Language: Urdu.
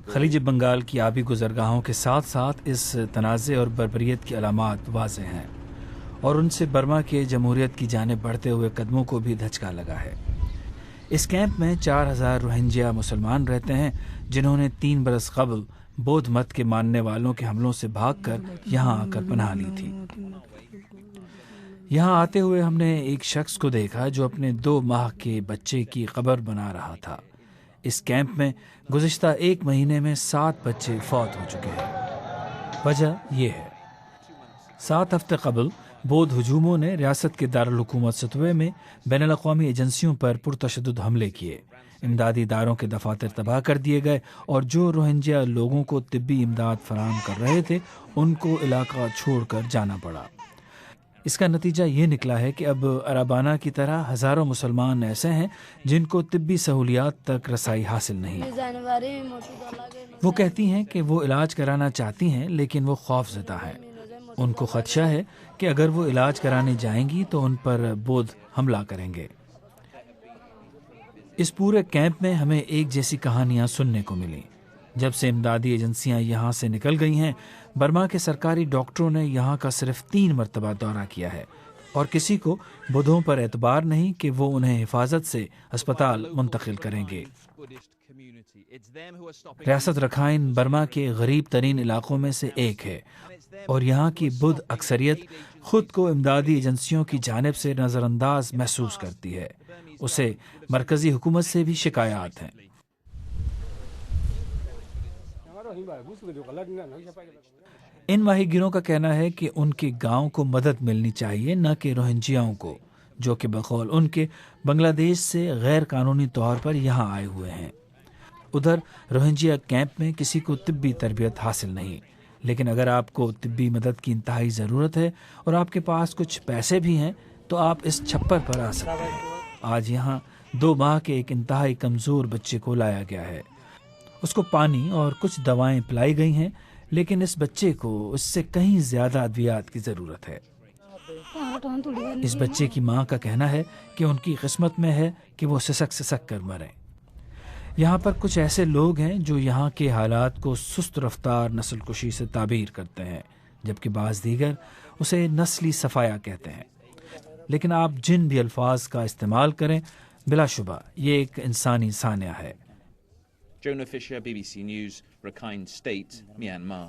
خلیج بنگال کی آبی گزرگاہوں کے ساتھ ساتھ اس تنازع اور بربریت کی علامات واضح ہیں اور ان سے برما کے جمہوریت کی جانب بڑھتے ہوئے قدموں کو بھی دھچکا لگا ہے۔ اس کیمپ میں 4000 روہنجیا مسلمان رہتے ہیں جنہوں نے 3 برس قبل بودھ مت کے ماننے والوں کے حملوں سے بھاگ کر یہاں آ کر پناہ لی تھی۔ یہاں آتے ہوئے ہم نے ایک شخص کو دیکھا جو اپنے 2 ماہ کے بچے کی قبر بنا رہا تھا۔ اس کیمپ میں گزشتہ 1 مہینے میں 7 بچے فوت ہو چکے ہیں۔ وجہ یہ ہے 7 ہفتے قبل بودھ ہجوموں نے ریاست کے دارالحکومت ستوے میں بین الاقوامی ایجنسیوں پر پرتشدد حملے کیے، امدادی اداروں کے دفاتر تباہ کر دیے گئے اور جو روہنجیا لوگوں کو طبی امداد فراہم کر رہے تھے ان کو علاقہ چھوڑ کر جانا پڑا۔ اس کا نتیجہ یہ نکلا ہے کہ اب ارابانہ کی طرح ہزاروں مسلمان ایسے ہیں جن کو طبی سہولیات تک رسائی حاصل نہیں۔ وہ کہتی ہیں کہ وہ علاج کرانا چاہتی ہیں لیکن وہ خوف زدہ ہیں۔ ان کو خدشہ ہے کہ اگر وہ علاج کرانے جائیں گی تو ان پر بودھ حملہ کریں گے۔ اس پورے کیمپ میں ہمیں ایک جیسی کہانیاں سننے کو ملیں۔ جب سے امدادی ایجنسیاں یہاں سے نکل گئی ہیں، برما کے سرکاری ڈاکٹروں نے یہاں کا صرف 3 مرتبہ دورہ کیا ہے اور کسی کو بدھوں پر اعتبار نہیں کہ وہ انہیں حفاظت سے اسپتال منتقل کریں گے۔ ریاست رکھائن برما کے غریب ترین علاقوں میں سے ایک ہے اور یہاں کی بدھ اکثریت خود کو امدادی ایجنسیوں کی جانب سے نظر انداز محسوس کرتی ہے۔ اسے مرکزی حکومت سے بھی شکایات ہیں۔ ان ماہی گیروں کا کہنا ہے کہ ان کے گاؤں کو مدد ملنی چاہیے، نہ کہ روہنجیاؤں کو، جو کہ بقول ان کے بنگلہ دیش سے غیر قانونی طور پر یہاں آئے ہوئے ہیں۔ ادھر روہنجیا کیمپ میں کسی کو طبی تربیت حاصل نہیں، لیکن اگر آپ کو طبی مدد کی انتہائی ضرورت ہے اور آپ کے پاس کچھ پیسے بھی ہیں تو آپ اس چھپر پر آ سکتے ہیں۔ آج یہاں 2 ماہ کے ایک انتہائی کمزور بچے کو لایا گیا ہے۔ اس کو پانی اور کچھ دوائیں پلائی گئی ہیں، لیکن اس بچے کو اس سے کہیں زیادہ ادویات کی ضرورت ہے۔ اس بچے کی ماں کا کہنا ہے کہ ان کی قسمت میں ہے کہ وہ سسک سسک کر مریں۔ یہاں پر کچھ ایسے لوگ ہیں جو یہاں کے حالات کو سست رفتار نسل کشی سے تعبیر کرتے ہیں، جبکہ بعض دیگر اسے نسلی صفایا کہتے ہیں۔ لیکن آپ جن بھی الفاظ کا استعمال کریں، بلا شبہ یہ ایک انسانی سانحہ ہے۔ Jonah Fisher, BBC News, Rakhine State, Myanmar.